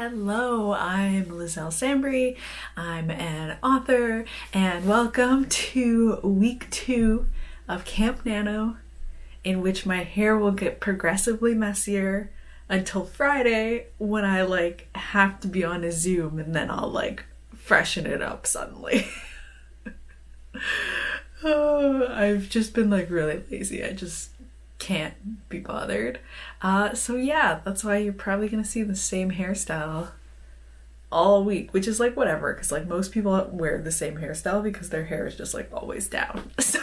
Hello, I'm Liselle Sambury. I'm an author, and welcome to week 2 of Camp NaNo, in which my hair will get progressively messier until Friday when I have to be on a Zoom, and then I'll freshen it up suddenly. Oh, I've just been really lazy. I just can't be bothered. So yeah, that's why you're probably gonna see the same hairstyle all week, which is whatever, because most people wear the same hairstyle because their hair is just always down. So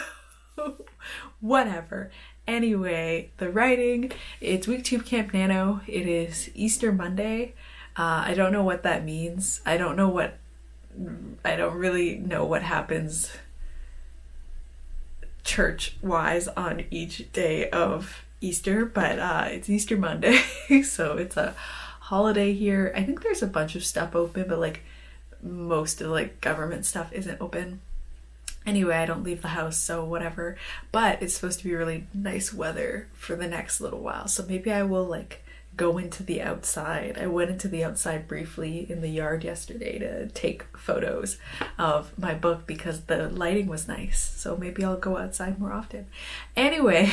whatever. Anyway, the writing, it's week 2 of Camp NaNo. It is Easter Monday. I don't know what that means. I don't really know what happens church-wise on each day of Easter, but it's Easter Monday, so it's a holiday here. I think there's a bunch of stuff open, but most of government stuff isn't open. Anyway, I don't leave the house, so whatever. But it's supposed to be really nice weather for the next little while, so maybe I will go into the outside. I went into the outside briefly in the yard yesterday to take photos of my book because the lighting was nice, so maybe I'll go outside more often. Anyway,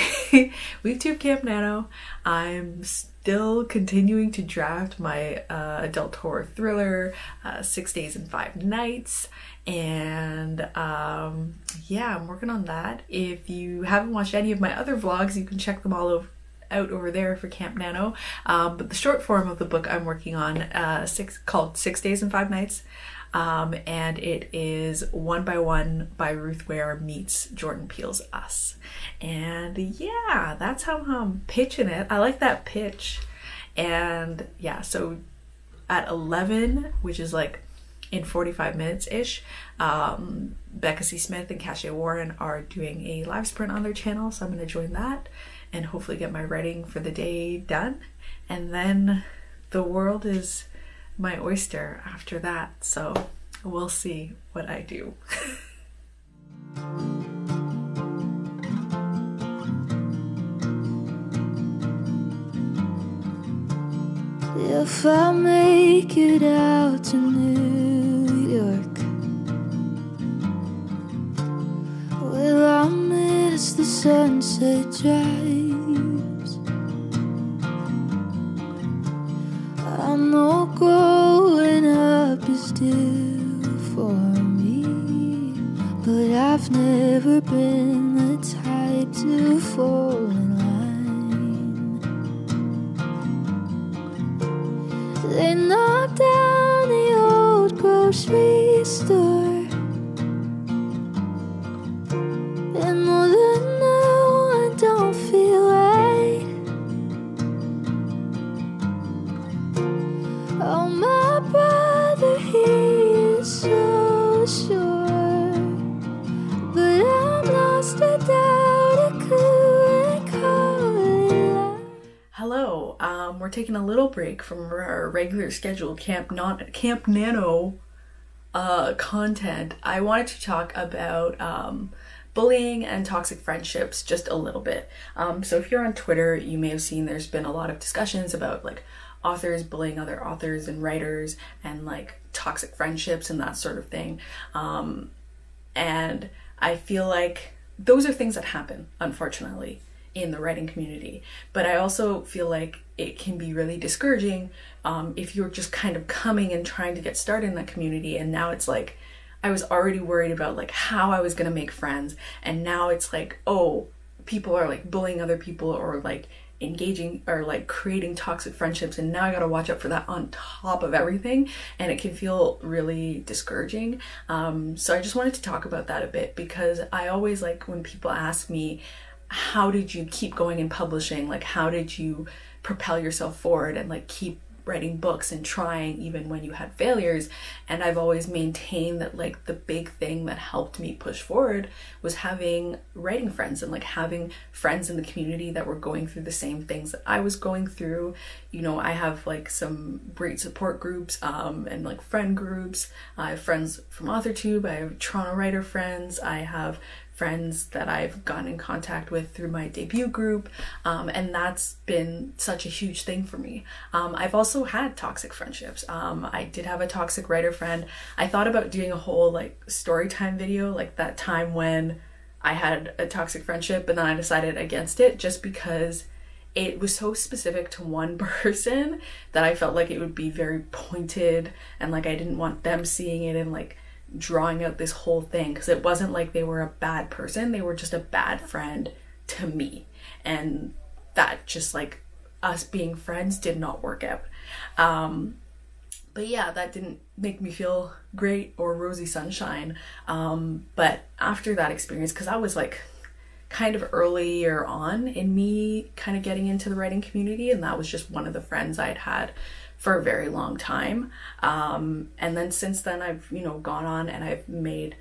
week 2 of Camp NaNo. I'm still continuing to draft my adult horror thriller, 6 Days and 5 Nights, and yeah, I'm working on that. If you haven't watched any of my other vlogs, you can check them all out over there for Camp NaNo. But the short form of the book I'm working on, called 6 Days and 5 Nights, and it is One by One by Ruth Ware meets Jordan Peele's Us. And yeah, that's how I'm pitching it. I like that pitch. And yeah, so at 11, which is in 45 minutes-ish, Becca C. Smith and Cache Warren are doing a live sprint on their channel, so I'm going to join that and hopefully get my writing for the day done. And then the world is my oyster after that, so we'll see what I do. If I make it out to New York, will I miss the sunset drives? I know growing up is due for me, but I've never been the type to fall in line. They knocked down the old grocery store, and more than now I don't feel right. Oh, my brother, he is so sure, but I'm lost without a clue and call it love. Hello, we're taking a little break from our regular scheduled Camp NaNo content. I wanted to talk about bullying and toxic friendships just a little bit. So if you're on Twitter, you may have seen there's been a lot of discussions about authors bullying other authors and writers, and toxic friendships and that sort of thing. And I feel those are things that happen, unfortunately, in the writing community. But I also feel it can be really discouraging if you're just kind of coming and trying to get started in that community, and now it's I was already worried about how I was gonna make friends, and now it's oh, people are bullying other people, or engaging or creating toxic friendships, and now I gotta watch out for that on top of everything, and it can feel really discouraging. So I just wanted to talk about that a bit, because I always when people ask me, how did you keep going in publishing? How did you propel yourself forward and keep writing books and trying even when you had failures? And I've always maintained that the big thing that helped me push forward was having writing friends, and having friends in the community that were going through the same things that I was going through. You know, I have some great support groups and friend groups. I have friends from Authortube, I have Toronto writer friends, I have friends that I've gotten in contact with through my debut group, and that's been such a huge thing for me. I've also had toxic friendships. I did have a toxic writer friend. I thought about doing a whole like story time video, like that time when I had a toxic friendship, but then I decided against it just because it was so specific to one person that I felt like it would be very pointed, and like I didn't want them seeing it and like drawing out this whole thing, because it wasn't like they were a bad person, they were just a bad friend to me, and that just like us being friends did not work out. But yeah, that didn't make me feel great or rosy sunshine. But after that experience, because I was like kind of earlier on in me kind of getting into the writing community, and that was just one of the friends I'd had for a very long time. And then since then I've, you know, gone on and I've made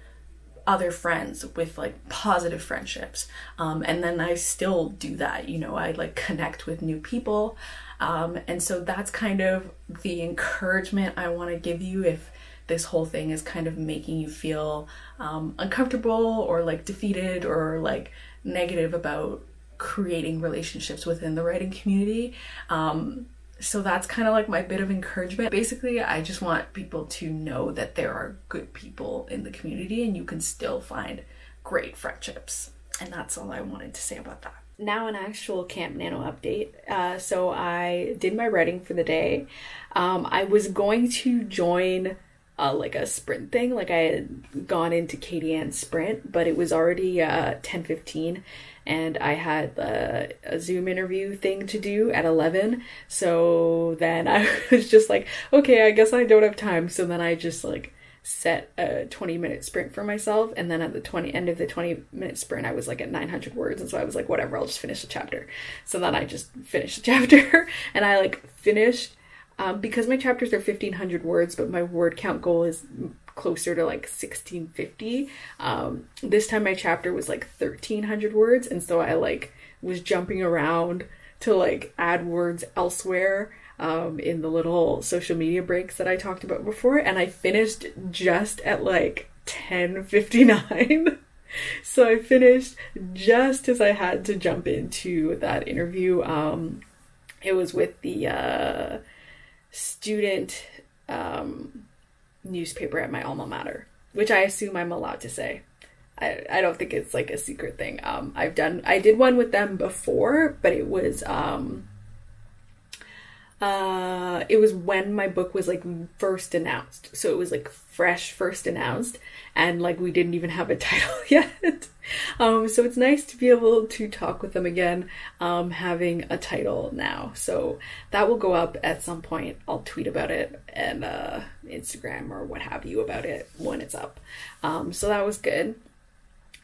other friends with like positive friendships. And then I still do that, you know, I like connect with new people. And so that's kind of the encouragement I want to give you if this whole thing is kind of making you feel uncomfortable or like defeated or like negative about creating relationships within the writing community. So that's kind of like my bit of encouragement. Basically, I just want people to know that there are good people in the community and you can still find great friendships. And that's all I wanted to say about that. Now an actual Camp NaNo update. So I did my writing for the day. I was going to join like a sprint thing, like I had gone into Katie Ann's sprint, but it was already 10:15 and I had a Zoom interview thing to do at 11. So then I was just like, okay, I guess I don't have time. So then I just like set a 20-minute sprint for myself, and then at the end of the 20-minute sprint I was like at 900 words, and so I was like, whatever, I'll just finish the chapter. So then I just finished the chapter and I like finished because my chapters are 1,500 words, but my word count goal is closer to like 1,650. This time my chapter was like 1,300 words, and so I like was jumping around to like add words elsewhere in the little social media breaks that I talked about before, and I finished just at like 10:59. So I finished just as I had to jump into that interview. It was with the student newspaper at my alma mater, which I assume I'm allowed to say. I don't think it's like a secret thing. I did one with them before, but it was when my book was like first announced. So it was like fresh first announced, and like we didn't even have a title yet. So it's nice to be able to talk with them again, having a title now. So that will go up at some point. I'll tweet about it and Instagram or what have you about it when it's up. So that was good.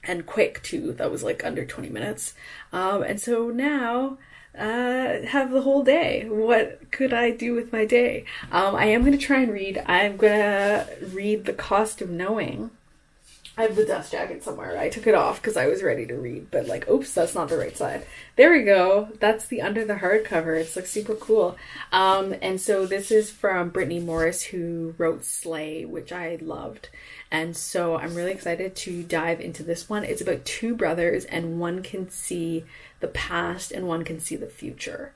And quick too. That was like under 20 minutes. And so now have the whole day. What could I do with my day? I am going to try and read. I'm going to read The Cost of Knowing. I have the dust jacket somewhere. I took it off because I was ready to read, but like, oops, that's not the right side. There we go. That's the under the hardcover. It's like super cool. And so this is from Brittany Morris, who wrote Slay, which I loved. And so I'm really excited to dive into this one. It's about two brothers, and one can see the past and one can see the future,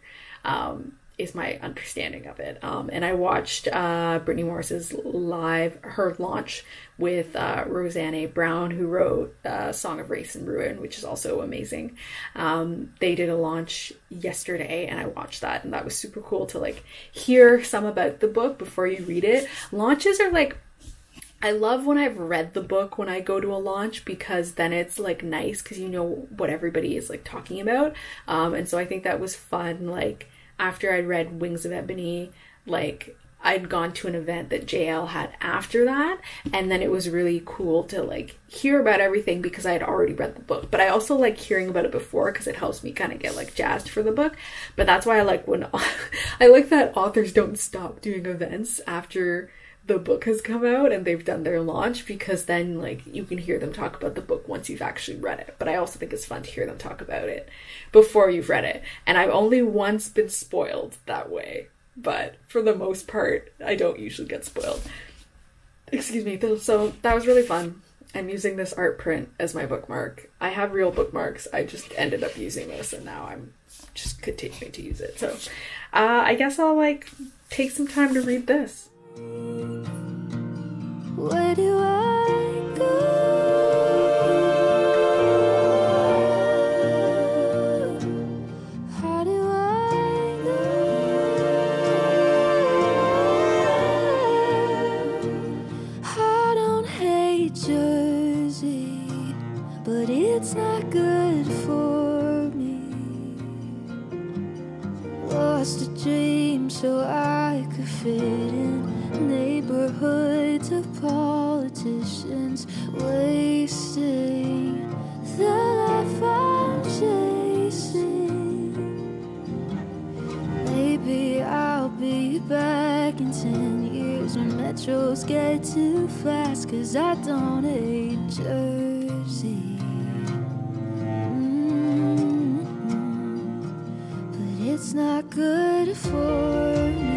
is my understanding of it. And I watched Brittany Morris's her launch with Roseanne A. Brown, who wrote Song of Race and Ruin, which is also amazing. They did a launch yesterday, and I watched that, and that was super cool to like hear some about the book before you read it. Launches are like, I love when I've read the book when I go to a launch, because then it's like nice because you know what everybody is like talking about. And so I think that was fun. Like after I'd read Wings of Ebony, like I'd gone to an event that JL had after that, and then it was really cool to like hear about everything because I had already read the book. But I also like hearing about it before because it helps me kind of get like jazzed for the book. But that's why I like when I like that authors don't stop doing events after the book has come out and they've done their launch, because then like you can hear them talk about the book once you've actually read it. But I also think it's fun to hear them talk about it before you've read it. And I've only once been spoiled that way, but for the most part I don't usually get spoiled. Excuse me. So that was really fun. I'm using this art print as my bookmark. I have real bookmarks. I just ended up using this, and now I'm just continuing to use it. So I guess I'll like take some time to read this. Where do I go? How do I know? I don't hate Jersey, but it's not good for me. Lost a dream so I could fit in neighborhoods of politicians, wasting the life I'm chasing. Maybe I'll be back in 10 years when metros get too fast, 'cause I don't hate Jersey. But it's not good for me.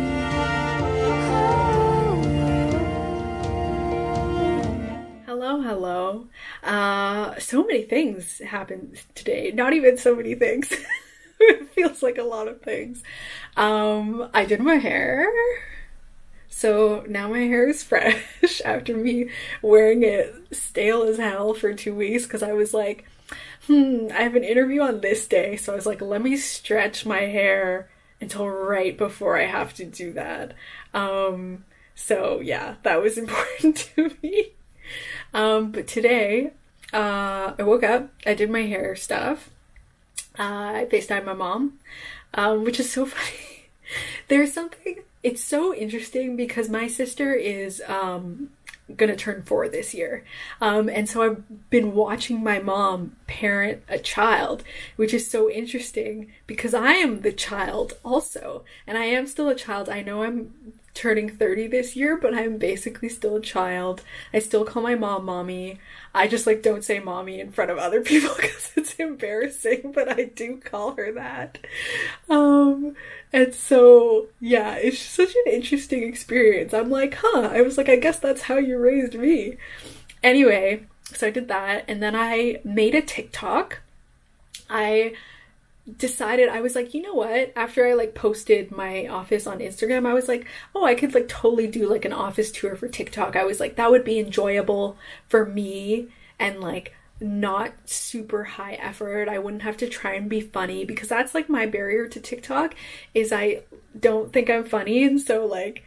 Hello. So many things happened today. Not even so many things. It feels like a lot of things. I did my hair. So now my hair is fresh after me wearing it stale as hell for 2 weeks, because I was like, I have an interview on this day. So I was like, let me stretch my hair until right before I have to do that. So yeah, that was important to me. But today, I woke up, I did my hair stuff, I FaceTimed my mom, which is so funny. There's something, it's so interesting because my sister is, gonna turn 4 this year. And so I've been watching my mom parent a child, which is so interesting because I am the child also, and I am still a child. I know I'm turning 30 this year, but I'm basically still a child. I still call my mom mommy. I just like don't say mommy in front of other people because it's embarrassing, but I do call her that. And so yeah, it's just such an interesting experience. I'm like, I was like, I guess that's how you raised me. Anyway, so I did that, and then I made a TikTok. I decided, I was like, you know what, after I like posted my office on Instagram, I was like, oh, I could like totally do like an office tour for TikTok. I was like, that would be enjoyable for me and like not super high effort. I wouldn't have to try and be funny, because that's like my barrier to TikTok, is I don't think I'm funny, and so like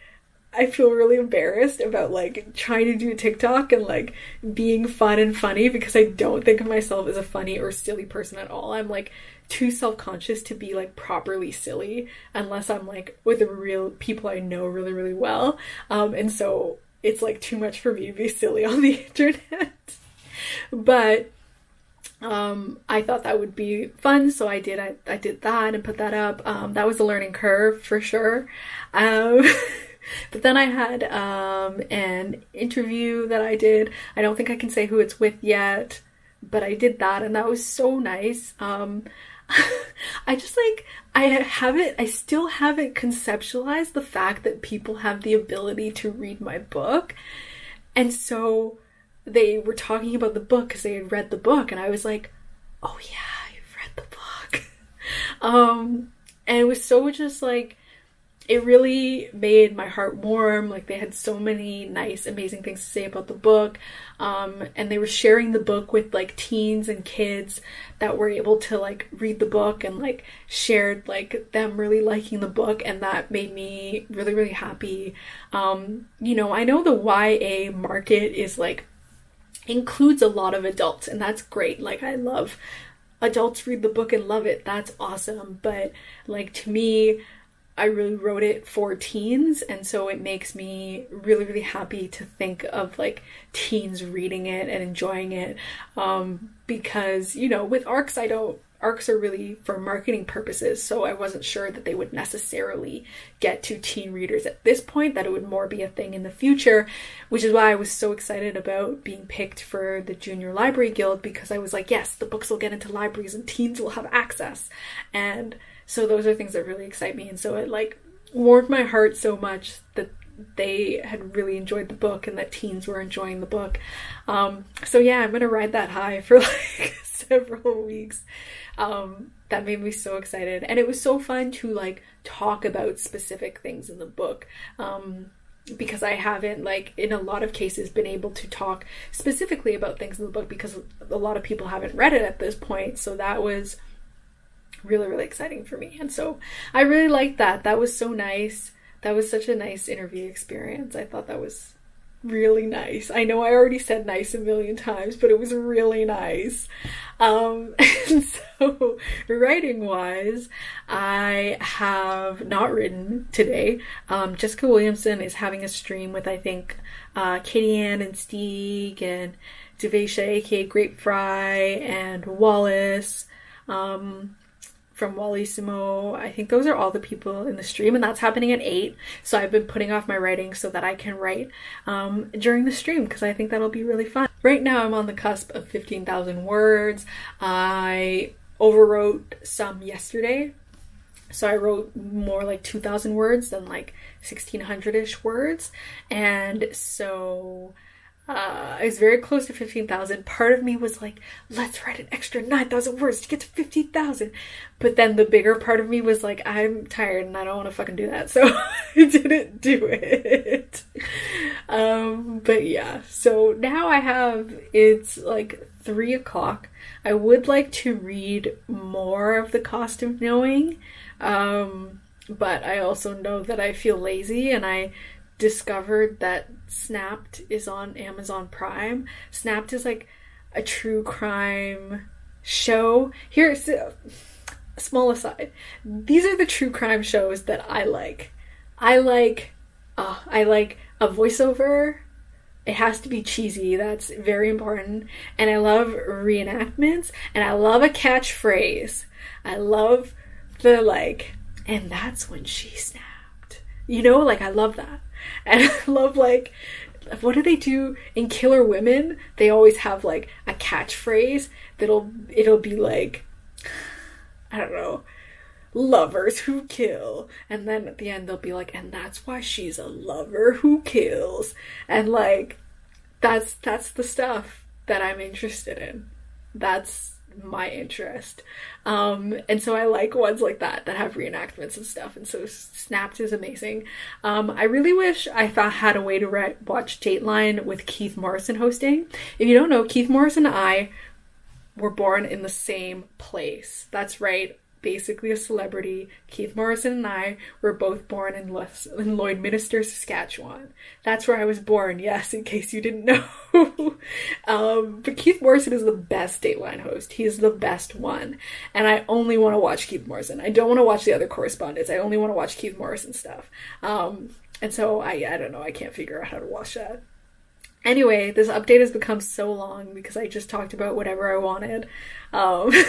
I feel really embarrassed about like trying to do TikTok and like being fun and funny, because I don't think of myself as a funny or silly person at all. I'm like too self-conscious to be like properly silly unless I'm like with real people I know really, really well. And so it's like too much for me to be silly on the internet. But I thought that would be fun, so I did that and put that up. That was a learning curve for sure. But then I had an interview that I did. I don't think I can say who it's with yet, but I did that, and that was so nice. I just like, I still haven't conceptualized the fact that people have the ability to read my book. And so they were talking about the book because they had read the book, and I was like, oh yeah, you've read the book. And it was so just like, it really made my heart warm. Like, they had so many nice, amazing things to say about the book. And they were sharing the book with like teens and kids that were able to like read the book, and like shared like them really liking the book. And that made me really, really happy. You know, I know the YA market is like, includes a lot of adults, and that's great. Like, I love adults read the book and love it. That's awesome. But like, to me, I really wrote it for teens, and so it makes me really, really happy to think of like teens reading it and enjoying it. Because, you know, with ARCs, ARCs are really for marketing purposes, so I wasn't sure that they would necessarily get to teen readers at this point, that it would more be a thing in the future, which is why I was so excited about being picked for the Junior Library Guild, because I was like, yes, the books will get into libraries and teens will have access. And so those are things that really excite me, and so it like warmed my heart so much that they had really enjoyed the book and that teens were enjoying the book. So yeah, I'm gonna ride that high for like several weeks. That made me so excited, and it was so fun to like talk about specific things in the book, because I haven't, like, in a lot of cases been able to talk specifically about things in the book because a lot of people haven't read it at this point. So that was really, really exciting for me, and so I really liked that. That was so nice. That was such a nice interview experience. I thought that was really nice. I know I already said nice a million times, but it was really nice. And so writing wise, I have not written today. Jessica Williamson is having a stream with, I think, Katie Ann and Steeg and Devasia, aka Grape Fry, and Wallace, from Wallissimo. I think those are all the people in the stream, and that's happening at 8. So I've been putting off my writing so that I can write during the stream, because I think that'll be really fun. Right now I'm on the cusp of 15,000 words. I overwrote some yesterday, so I wrote more like 2,000 words than like 1,600-ish words, and so I was very close to 15,000. Part of me was like, let's write an extra 9,000 words to get to 15,000. But then the bigger part of me was like, I'm tired and I don't want to fucking do that. So I didn't do it. But yeah, so now it's like 3 o'clock. I would like to read more of The Cost of Knowing. But I also know that I feel lazy, and I discovered that Snapped is on Amazon Prime. Snapped is like a true crime show. Here's a small aside. These are the true crime shows that I like. I like a voiceover. It has to be cheesy. That's very important. And I love reenactments, and I love a catchphrase. I love the like, and that's when she snapped. You know, like, I love that. And I love, like, what do they do in Killer Women? They always have like a catchphrase it'll be like, I don't know, lovers who kill, and then at the end they'll be like, and that's why she's a lover who kills. And like, that's the stuff that I'm interested in. That's my interest. And so I like ones like that have reenactments and stuff, and so Snapped is amazing. I really wish I had a way to watch Dateline with Keith Morrison hosting. If you don't know, Keith Morrison and I were born in the same place. That's right, basically a celebrity. Keith Morrison and I were both born in Lloydminster, Saskatchewan. That's where I was born, yes, in case you didn't know. But Keith Morrison is the best Dateline host. He is the best one. And I only want to watch Keith Morrison. I don't want to watch the other correspondents. I only want to watch Keith Morrison stuff. And so I don't know, I can't figure out how to watch that. Anyway, this update has become so long because I just talked about whatever I wanted. I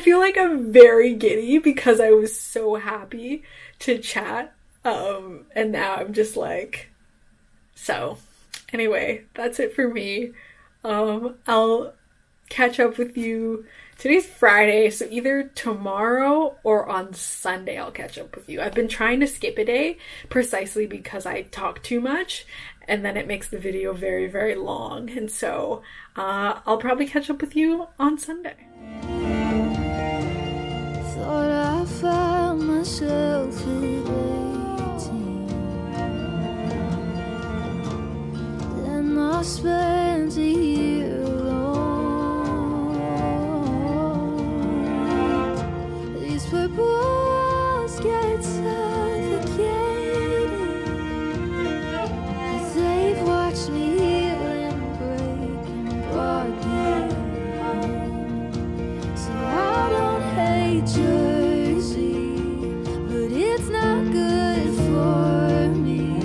feel like I'm very giddy because I was so happy to chat, and now I'm just like, so anyway, that's it for me. I'll catch up with you. Today's Friday, so either tomorrow or on Sunday I'll catch up with you. I've been trying to skip a day precisely because I talk too much, and then it makes the video very, very long, and so I'll probably catch up with you on Sunday. Thought I found myself at 18. Then I spent a year alone. These purples get suffocated, but they've watched me heal and break and brought me home. So I don't hate Jersey, but it's not good for me.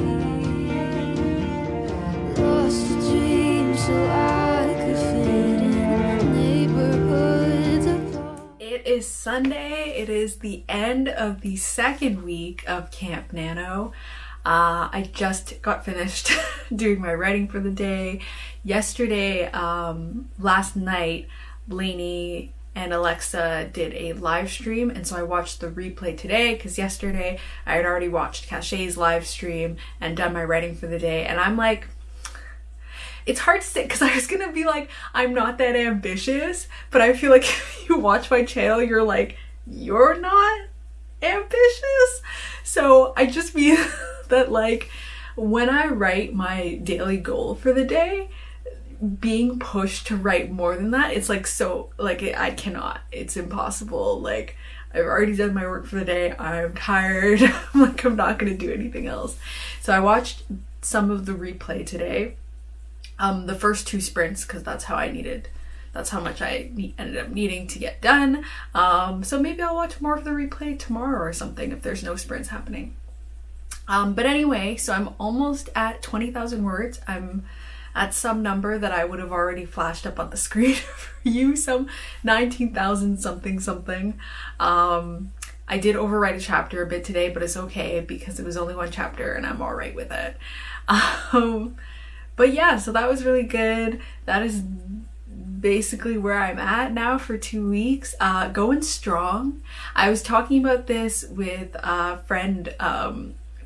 Lost a dream so I could fit in neighborhoods apart. It is Sunday. It is the end of the second week of Camp NaNo. I just got finished doing my writing for the day. Yesterday, last night, Blaney and Alexa did a live stream, and so I watched the replay today because yesterday I had already watched Cachet's live stream and done my writing for the day, and I'm like, it's hard to say because I was gonna be like, I'm not that ambitious, but I feel like if you watch my channel, you're like, you're not ambitious. So I just mean that like when I write my daily goal for the day, being pushed to write more than that, it's like, so like I cannot, it's impossible. Like I've already done my work for the day, I'm tired. I'm like, I'm not gonna do anything else. So I watched some of the replay today, the first 2 sprints, because that's how much I ended up needing to get done. So maybe I'll watch more of the replay tomorrow or something if there's no sprints happening. But anyway, so I'm almost at 20,000 words. I'm at some number that I would have already flashed up on the screen for you, some 19,000 something. I did overwrite a chapter a bit today, but it's okay because it was only 1 chapter and I'm all right with it. But yeah, so that was really good. That is basically where I'm at now for 2 weeks. Going strong. I was talking about this with a friend,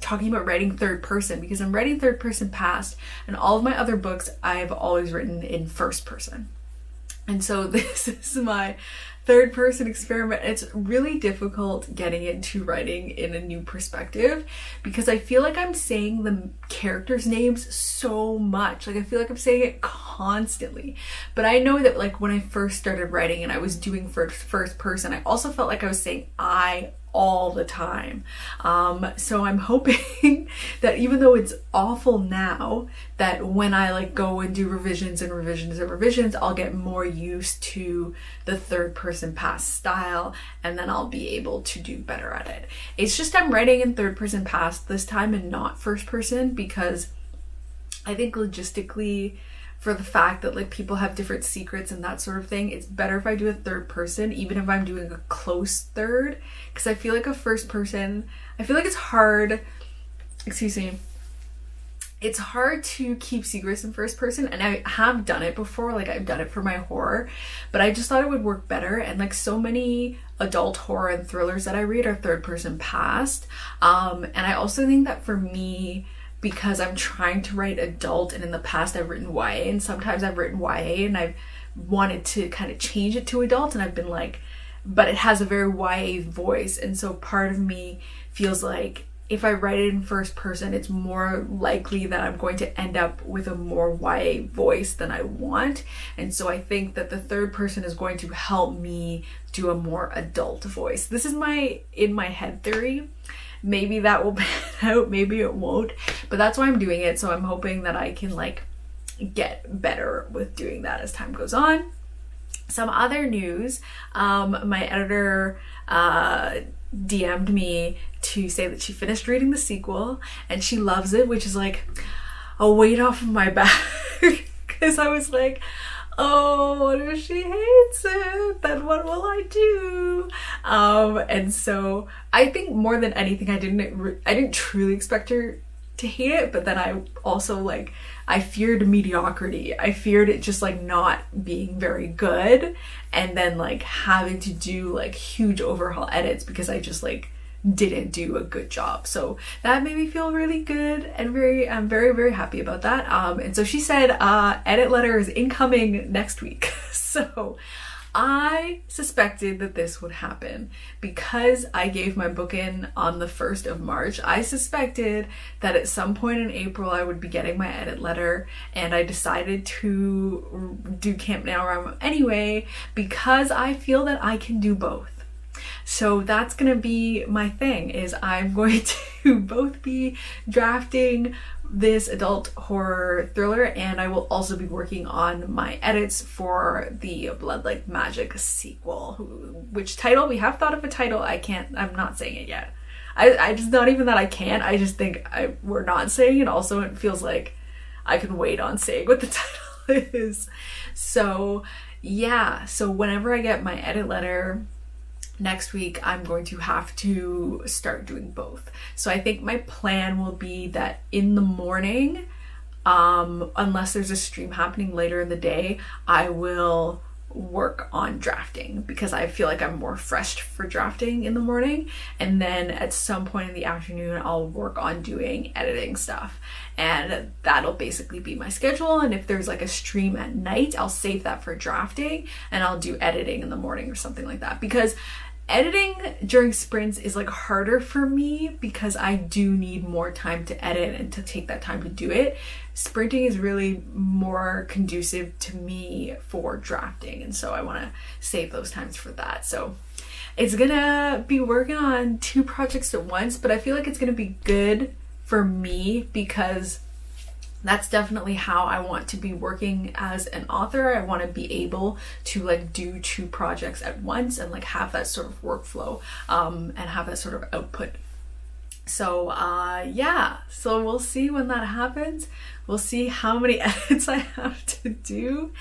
talking about writing third person, because I'm writing third person past, and all of my other books I've always written in first person. And so this is my third person experiment. It's really difficult getting into writing in a new perspective because I feel like I'm saying the characters' names so much. Like I feel like I'm saying it constantly. But I know that like when I first started writing and I was doing first person, I also felt like I was saying I all the time. So I'm hoping that even though it's awful now, that when I like go and do revisions, I'll get more used to the third person past style, and then I'll be able to do better at it. It's just I'm writing in third person past this time and not first person because I think logistically, for the fact that like people have different secrets and that sort of thing, it's better if I do a third person, even if I'm doing a close third, because I feel like a first person, I feel like it's hard, it's hard to keep secrets in first person, and I have done it before, like I've done it for my horror, but I just thought it would work better. And like so many adult horror and thrillers that I read are third person past, and I also think that for me, because I'm trying to write adult, and in the past I've written YA, and sometimes I've written YA and I've wanted to kind of change it to adult, and I've been like, but it has a very YA voice, and so part of me feels like if I write it in first person, it's more likely that I'm going to end up with a more YA voice than I want. And so I think that the third person is going to help me do a more adult voice. This is my in my head theory. Maybe that will pan out, maybe it won't, but that's why I'm doing it. So I'm hoping that I can like get better with doing that as time goes on. Some other news, my editor DM'd me to say that she finished reading the sequel and she loves it, which is like a weight off of my back because I was like, oh, what if she hates it? Then what will I do? And so I think more than anything, I didn't truly expect her to hate it, but then I also like, I feared mediocrity. I feared it just like not being very good and then like having to do like huge overhaul edits because I just like didn't do a good job. So that made me feel really good and I'm very, very happy about that. And so she said, edit letter is incoming next week. So I suspected that this would happen because I gave my book in on the 1st of March. I suspected that at some point in April I would be getting my edit letter, and I decided to do Camp NaNo anyway because I feel that I can do both. So that's gonna be my thing, is I'm going to both be drafting this adult horror thriller, and I will also be working on my edits for the Blood Like Magic sequel, which title, we have thought of a title. I'm not saying it yet. I just, not even that I can't, I just think we're not saying it. Also, it feels like I can wait on saying what the title is. So yeah, so whenever I get my edit letter next week, I'm going to have to start doing both. So I think my plan will be that in the morning, unless there's a stream happening later in the day, I will work on drafting because I feel like I'm more fresh for drafting in the morning, and then at some point in the afternoon I'll work on doing editing stuff, and that'll basically be my schedule. And if there's like a stream at night, I'll save that for drafting and I'll do editing in the morning or something like that, because editing during sprints is like harder for me because I do need more time to edit and to take that time to do it. Sprinting is really more conducive to me for drafting, and so I want to save those times for that. So it's gonna be working on 2 projects at once, but I feel like it's gonna be good for me because that's definitely how I want to be working as an author. I want to be able to like do 2 projects at once and like have that sort of workflow and have that sort of output. So yeah, so we'll see when that happens. We'll see how many edits I have to do.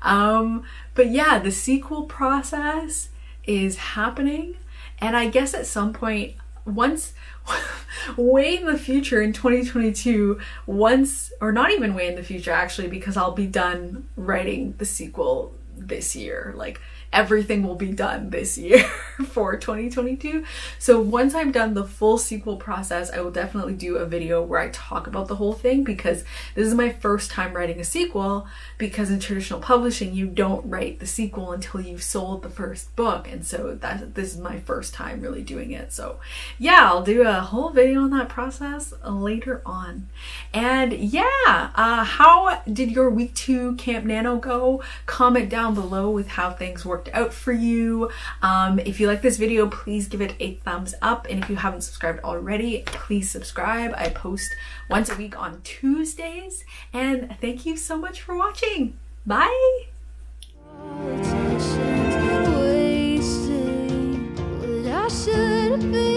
But yeah, the sequel process is happening, and I guess at some point, once way in the future in 2022, once, or not even way in the future actually, because I'll be done writing the sequel this year. Like everything will be done this year for 2022. So once I'm done the full sequel process, I will definitely do a video where I talk about the whole thing, because this is my first time writing a sequel, because in traditional publishing you don't write the sequel until you've sold the first book, and so this is my first time really doing it. So yeah, I'll do a whole video on that process later on. And yeah, how did your week 2 Camp NaNo go? Comment down below with how things worked out for you. If you like this video, please give it a thumbs up, and if you haven't subscribed already, please subscribe. I post once a week on Tuesdays, and thank you so much for watching. Bye. Wasting what I should have been.